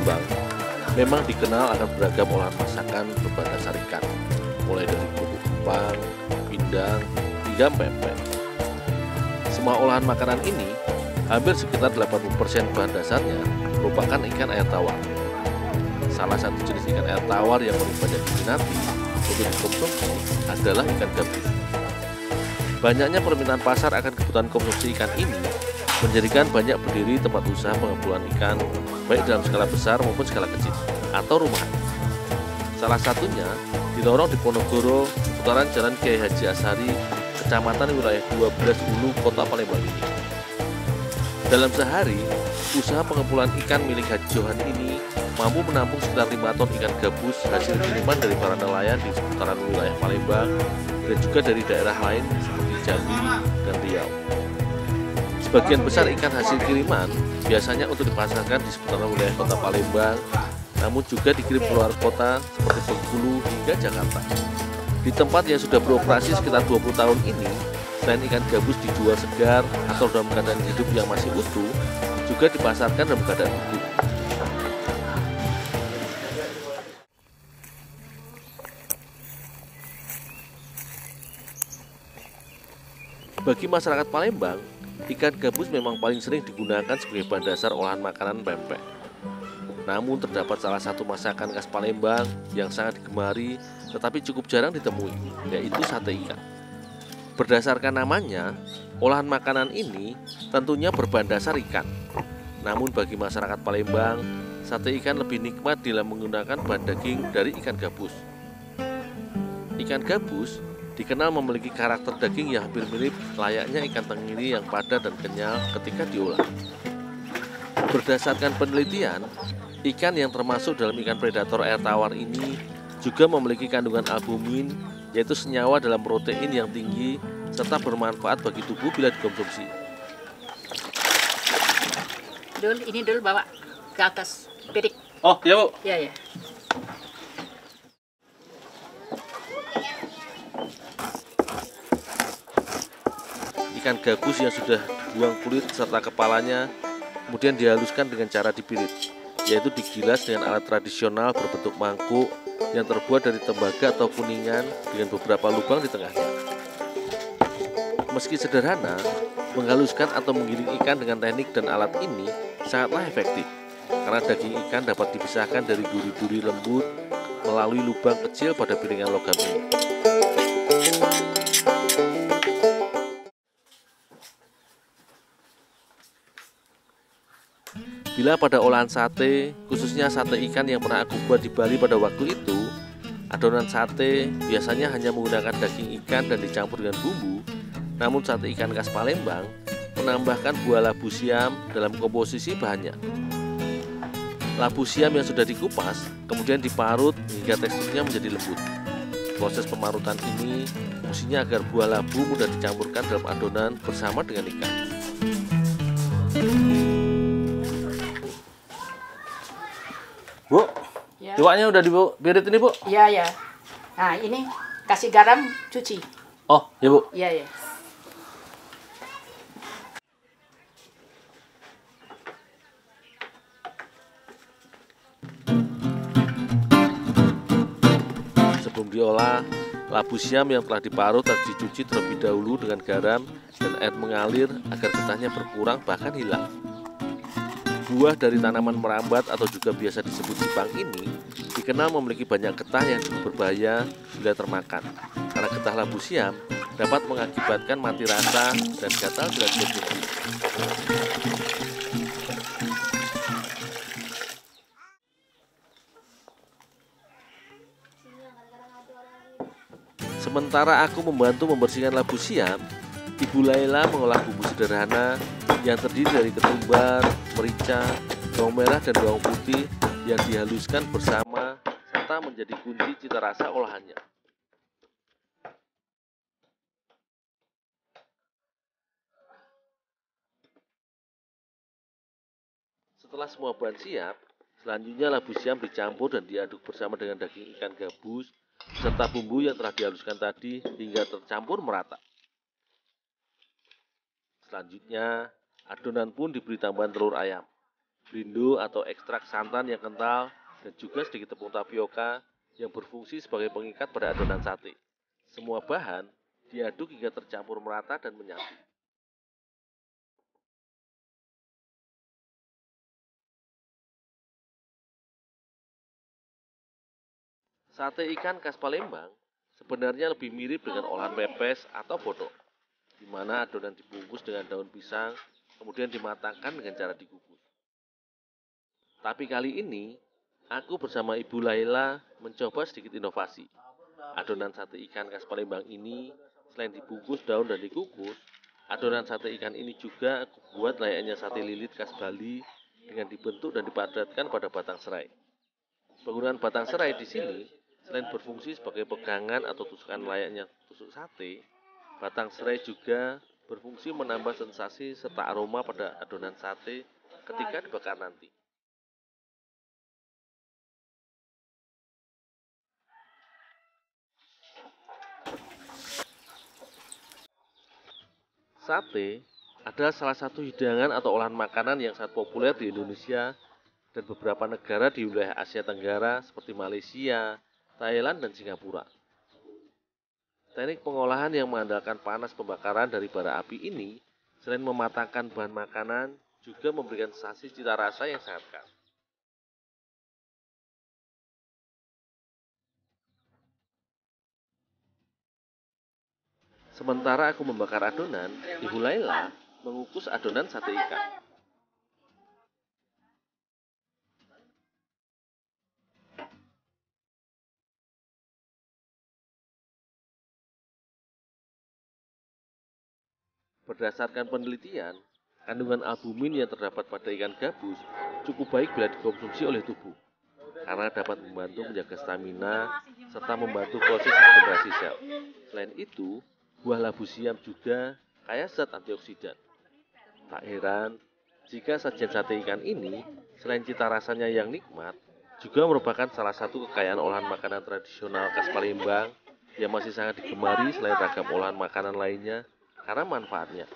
Palembang memang dikenal akan beragam olahan masakan berbahan dasar ikan, mulai dari kerupuk empang, pindang, hingga pempek. Semua olahan makanan ini, hampir sekitar 80% bahan dasarnya merupakan ikan air tawar. Salah satu jenis ikan air tawar yang paling banyak diminati untuk dikonsumsi adalah ikan gabus. Banyaknya permintaan pasar akan kebutuhan konsumsi ikan ini menjadikan banyak berdiri tempat usaha pengepulauan ikan, baik dalam skala besar maupun skala kecil, atau rumahan. Salah satunya di lorong Diponegoro, seputaran Jalan Kiai Haji Asari, Kecamatan Wilayah 12 Hulu, Kota Palembang ini. Dalam sehari, usaha pengepulauan ikan milik Haji Johan ini mampu menampung sekitar 5 ton ikan gabus hasil kiriman dari para nelayan di seputaran wilayah Palembang dan juga dari daerah lain seperti Jambi dan Riau. Sebagian besar ikan hasil kiriman biasanya untuk dipasarkan di seputaran wilayah Kota Palembang, namun juga dikirim keluar kota seperti Bengkulu hingga Jakarta. Di tempat yang sudah beroperasi sekitar 20 tahun ini, selain ikan gabus dijual segar atau dalam keadaan hidup yang masih utuh, juga dipasarkan dalam keadaan beku. Bagi masyarakat Palembang, ikan gabus memang paling sering digunakan sebagai bahan dasar olahan makanan pempek. Namun terdapat salah satu masakan khas Palembang yang sangat digemari tetapi cukup jarang ditemui, yaitu sate ikan. Berdasarkan namanya, olahan makanan ini tentunya berbahan dasar ikan. Namun bagi masyarakat Palembang, sate ikan lebih nikmat dalam menggunakan bahan daging dari ikan gabus. Ikan gabus dikenal memiliki karakter daging yang hampir mirip layaknya ikan tenggiri yang padat dan kenyal ketika diolah. Berdasarkan penelitian, ikan yang termasuk dalam ikan predator air tawar ini juga memiliki kandungan albumin, yaitu senyawa dalam protein yang tinggi serta bermanfaat bagi tubuh bila dikonsumsi. Ini dulu bawa ke atas piring. Oh, ya Bu. Ya, ya. Ikan gabus yang sudah dibuang kulit serta kepalanya kemudian dihaluskan dengan cara dipirit, yaitu digilas dengan alat tradisional berbentuk mangkuk yang terbuat dari tembaga atau kuningan dengan beberapa lubang di tengahnya. Meski sederhana, menghaluskan atau menggiling ikan dengan teknik dan alat ini sangatlah efektif, karena daging ikan dapat dipisahkan dari duri-duri lembut melalui lubang kecil pada piringan logam ini. Bila pada olahan sate, khususnya sate ikan yang pernah aku buat di Bali pada waktu itu, adonan sate biasanya hanya menggunakan daging ikan dan dicampur dengan bumbu. Namun sate ikan khas Palembang menambahkan buah labu siam dalam komposisi bahannya. Labu siam yang sudah dikupas kemudian diparut hingga teksturnya menjadi lembut. Proses pemarutan ini fungsinya agar buah labu mudah dicampurkan dalam adonan bersama dengan ikan. Bu, Ya. iwaknya udah dipirit ini Bu? Ya, ya. Nah, ini kasih garam, cuci. Oh, ya Bu. Ya, ya. Sebelum diolah, labu siam yang telah diparut harus dicuci terlebih dahulu dengan garam dan air mengalir agar getahnya berkurang bahkan hilang. Buah dari tanaman merambat atau juga biasa disebut sipang ini dikenal memiliki banyak getah yang cukup berbahaya bila termakan, karena getah labu siam dapat mengakibatkan mati rasa dan gatal bila dikonsumsi. Sementara aku membantu membersihkan labu siam, Ibu Laila mengolah bumbu sederhana yang terdiri dari ketumbar, merica, bawang merah dan bawang putih yang dihaluskan bersama serta menjadi kunci cita rasa olahannya. Setelah semua bahan siap, selanjutnya labu siam dicampur dan diaduk bersama dengan daging ikan gabus serta bumbu yang telah dihaluskan tadi hingga tercampur merata. Selanjutnya, adonan pun diberi tambahan telur ayam. blindo atau ekstrak santan yang kental, dan juga sedikit tepung tapioka yang berfungsi sebagai pengikat pada adonan sate. Semua bahan diaduk hingga tercampur merata dan menyatu. Sate ikan khas Palembang sebenarnya lebih mirip dengan olahan pepes atau botok, di mana adonan dibungkus dengan daun pisang, kemudian dimatangkan dengan cara dikukus. Tapi kali ini, aku bersama Ibu Laila mencoba sedikit inovasi. Adonan sate ikan khas Palembang ini, selain dibungkus daun dan dikukus, adonan sate ikan ini juga aku buat layaknya sate lilit khas Bali dengan dibentuk dan dipadatkan pada batang serai. Penggunaan batang serai di sini selain berfungsi sebagai pegangan atau tusukan layaknya tusuk sate, batang serai juga berfungsi menambah sensasi serta aroma pada adonan sate ketika dibakar nanti. Sate adalah salah satu hidangan atau olahan makanan yang sangat populer di Indonesia dan beberapa negara di wilayah Asia Tenggara seperti Malaysia, Thailand, dan Singapura. Teknik pengolahan yang mengandalkan panas pembakaran dari bara api ini, selain mematangkan bahan makanan, juga memberikan sensasi cita rasa yang sangat khas. Sementara aku membakar adonan, Ibu Laila mengukus adonan sate ikan. Berdasarkan penelitian, kandungan albumin yang terdapat pada ikan gabus cukup baik bila dikonsumsi oleh tubuh, karena dapat membantu menjaga stamina serta membantu proses regenerasi sel. Selain itu, buah labu siam juga kaya zat antioksidan. Tak heran jika sajian sate ikan ini, selain cita rasanya yang nikmat, juga merupakan salah satu kekayaan olahan makanan tradisional khas Palembang yang masih sangat digemari selain ragam olahan makanan lainnya karena manfaatnya.